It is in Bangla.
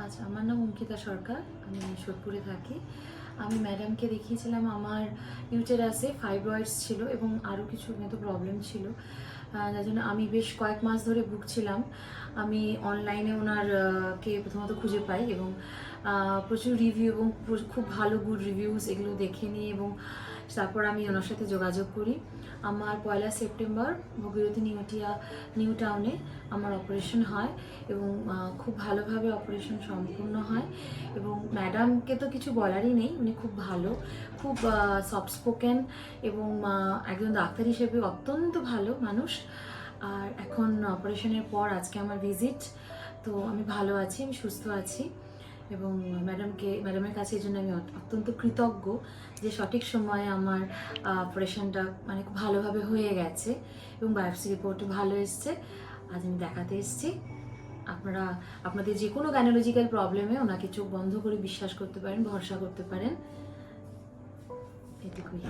আচ্ছা, আমার নাম অঙ্কিতা সরকার, আমি সোদপুরে থাকি। আমি ম্যাডামকে দেখিয়েছিলাম, আমার ইউটেরাসে ফাইব্রয়েডস ছিল এবং আরও কিছু মতো প্রবলেম ছিল, যার জন্য আমি বেশ কয়েক মাস ধরে ভুগছিলাম। আমি অনলাইনে কে প্রথমত খুঁজে পাই এবং প্রচুর রিভিউ এবং খুব ভালো গুড রিভিউস এগুলো দেখে নিই এবং তারপর আমি ওনার সাথে যোগাযোগ করি। আমার 1 সেপ্টেম্বর ভগীরথী নিউ টাউনে আমার অপারেশন হয় এবং খুব ভালোভাবে অপারেশন সম্পূর্ণ হয় এবং ম্যাডামকে তো কিছু বলারই নেই, উনি খুব ভালো, খুব সফট স্পোকেন এবং একজন ডাক্তার হিসেবে অত্যন্ত ভালো মানুষ। আর এখন অপারেশনের পর আজকে আমার ভিজিট, তো আমি ভালো আছি, আমি সুস্থ আছি এবং ম্যাডামের কাছে এই জন্য আমি অত্যন্ত কৃতজ্ঞ যে সঠিক সময়ে আমার অপারেশনটা মানে খুব ভালোভাবে হয়ে গেছে এবং বায়োপসি রিপোর্টও ভালো এসছে। আজ আমি দেখাতে এসেছি। আপনাদের যে কোনো গাইনোলজিক্যাল প্রবলেমে ওনাকে চোখ বন্ধ করে বিশ্বাস করতে পারেন, ভরসা করতে পারেন, এটুকুই।